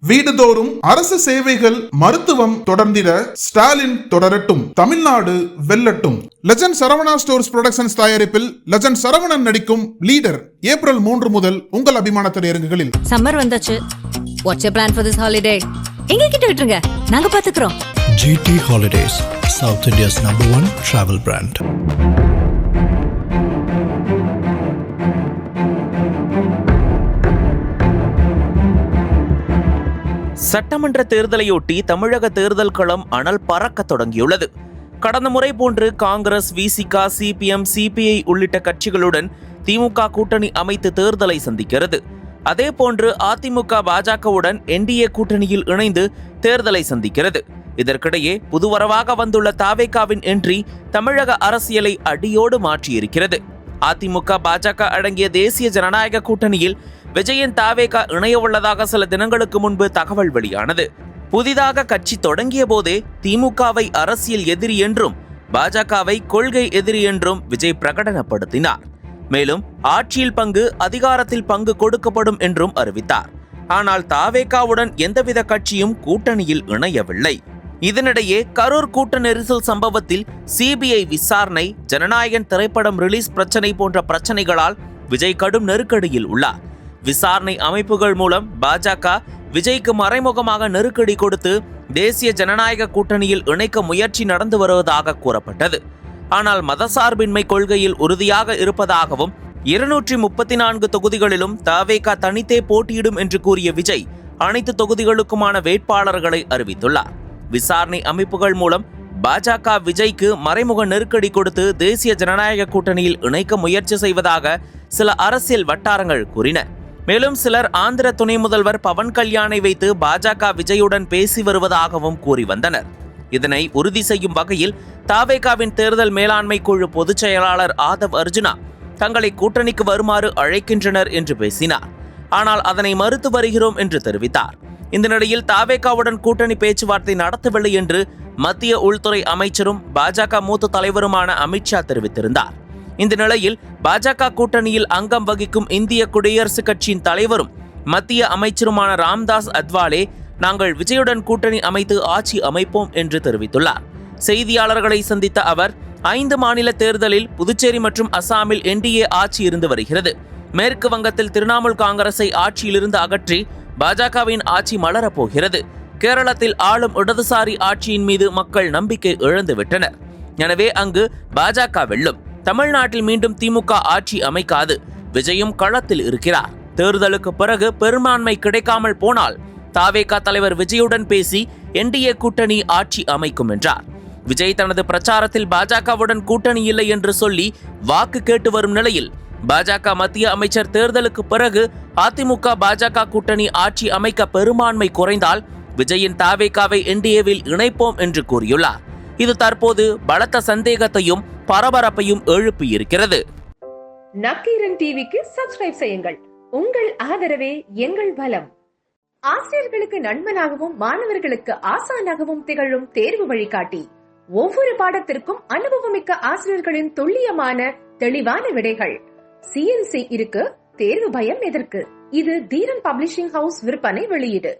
வீடுதோறும் அரசு சேவைகள் மருத்துவம் தொடர்ந்திட ஸ்டாலின் தொடரட்டும், தமிழ்நாடு வெல்லட்டும். லெஜண்ட் சரவணா ஸ்டோர்ஸ் புரொடக்ஷன்ஸ் தயாரிப்பில் லெஜண்ட் சரவணன் நடிக்கும் லீடர் ஏப்ரல் 3 முதல் உங்கள் அபிமான திரையரங்குகளில். சம்மர் வந்தாச்சு. What's your plan for this holiday? எங்க கிட்ட விட்டுருங்க, நாங்க பாத்துக்கிறோம். GT Holidays, South India's #1 travel brand. சட்டமன்ற தேர்தலையொட்டி தமிழக தேர்தல் களம் அனல் பறக்க தொடங்கியுள்ளது. கடந்த முறை போன்று காங்கிரஸ், விசிக, சிபிஎம், சிபிஐ உள்ளிட்ட கட்சிகளுடன் திமுக கூட்டணி அமைத்து தேர்தலை சந்திக்கிறது. அதேபோன்று அதிமுக பாஜகவுடன் என்டிஏ கூட்டணியில் இணைந்து தேர்தலை சந்திக்கிறது. இதற்கிடையே புதுவரவாக வந்துள்ள தாவேகாவின் என்ட்ரி தமிழக அரசியலை அடியோடு மாற்றியிருக்கிறது. அதிமுக பாஜக அடங்கிய தேசிய ஜனநாயக கூட்டணியில் விஜயன் தாவேகா இணைய உள்ளதாக சில தினங்களுக்கு முன்பு தகவல் வெளியானது. புதிதாக கட்சி தொடங்கிய போதே திமுகவை அரசியல் எதிரி என்றும் பாஜகவை கொள்கை எதிரி என்றும் விஜய் பிரகடனப்படுத்தினார். மேலும் ஆட்சியில் பங்கு, அதிகாரத்தில் பங்கு கொடுக்கப்படும் என்றும் அறிவித்தார். ஆனால் தாவேகாவுடன் எந்தவித கட்சியும் கூட்டணியில் இணையவில்லை. இதனிடையே கரூர் கூட்ட நெரிசல் சம்பவத்தில் சிபிஐ விசாரணை, ஜனநாயகன் திரைப்படம் ரிலீஸ் பிரச்சனை போன்ற பிரச்சனைகளால் விஜய் கடும் நெருக்கடியில் உள்ளார். விசாரணை அமைப்புகள் மூலம் பாஜக விஜய்க்கு மறைமுகமாக நெருக்கடி கொடுத்து தேசிய ஜனநாயக கூட்டணியில் இணைக்க முயற்சி நடந்து வருவதாக கூறப்பட்டது. ஆனால் மதசார்பின்மை கொள்கையில் உறுதியாக இருப்பதாகவும் 234 தொகுதிகளிலும் தாவேகா தனித்தே போட்டியிடும் என்று கூறிய விஜய் அனைத்து தொகுதிகளுக்குமான வேட்பாளர்களை அறிவித்துள்ளார். விசாரணை அமைப்புகள் மூலம் பாஜக விஜய்க்கு மறைமுக நெருக்கடி கொடுத்து தேசிய ஜனநாயக கூட்டணியில் இணைக்க முயற்சி செய்வதாக சில அரசியல் வட்டாரங்கள் கூறின. மேலும் சிலர் ஆந்திர துணை முதல்வர் பவன் கல்யாணை வைத்து பாஜக விஜயுடன் பேசி வருவதாகவும் கூறி வந்தனர். இதனை உறுதி செய்யும் வகையில் தாவேகாவின் தேர்தல் மேலாண்மை குழு பொதுச் செயலாளர் ஆதவ் அர்ஜுனா தங்களை கூட்டணிக்கு வருமாறு அழைக்கின்றனர் என்று பேசினார். ஆனால் அதனை மறுத்து வருகிறோம் என்று தெரிவித்தார். இந்த நிலையில் தாவேகாவுடன் கூட்டணி பேச்சுவார்த்தை நடத்தவில்லை என்று மத்திய உள்துறை அமைச்சரும் பாஜக மூத்த தலைவருமான அமித்ஷா தெரிவித்திருந்தார். இந்த நிலையில் பாஜக கூட்டணியில் அங்கம் வகிக்கும் இந்திய குடியரசுக் கட்சியின் தலைவரும் மத்திய அமைச்சருமான ராம்தாஸ் அத்வாலே நாங்கள் விஜயுடன் கூட்டணி அமைத்து ஆட்சி அமைப்போம் என்று தெரிவித்துள்ளார். செய்தியாளர்களை சந்தித்த அவர் 5 மாநில தேர்தலில் புதுச்சேரி மற்றும் அசாமில் என்டிஏ ஆட்சி இருந்து வருகிறது. மேற்கு வங்கத்தில் திரிணாமுல் காங்கிரஸை ஆட்சியிலிருந்து அகற்றி பாஜகவின் ஆட்சி மலரப்போகிறது. கேரளத்தில் ஆளும் இடதுசாரி ஆட்சியின் மீது மக்கள் நம்பிக்கை இழந்துவிட்டனர். எனவே அங்கு பாஜக வெல்லும். தமிழ்நாட்டில் மீண்டும் திமுக ஆட்சி அமைக்காது. விஜயும் களத்தில் இருக்கிறார். தேர்தலுக்கு பிறகு பெரும்பான்மை கிடைக்காமல் போனால் தாவேகா தலைவர் விஜயுடன் பேசி என்டிஏ கூட்டணி ஆட்சி அமைக்கும் என்றார். விஜய் தனது பிரச்சாரத்தில் பாஜகவுடன் கூட்டணி இல்லை என்று சொல்லி வாக்கு கேட்டு வரும் நிலையில் பாஜக மத்திய அமைச்சர் தேர்தலுக்கு பிறகு அதிமுக பாஜக கூட்டணி ஆட்சி அமைக்க பெரும்பான்மை குறைந்தால் விஜயின் தாவேகாவை என்டிஏவில் இணைப்போம் என்று கூறியுள்ளார். இது தற்போது பலத்த சந்தேகத்தையும் பரபரப்பையும் எழுப்பியிருக்கிறது. நக்கீரன் டிவிக்கு சப்ஸ்கிரைப் செய்யுங்கள். உங்கள் ஆதரவே எங்கள் பலம். ஆசிரியர்களுக்கு நண்பனாகவும் மாணவர்களுக்கு ஆசானாகவும் திகழும் தேர்வு வழிகாட்டி. ஒவ்வொரு பாடத்திற்கும் அனுபவமிக்க ஆசிரியர்களின் துல்லியமான தெளிவான விடைகள். CNC இருக்கு, தேர்வு பயம் எதற்கு? இது தீரன் பப்ளிஷிங் ஹவுஸ் விற்பனை வெளியீடு.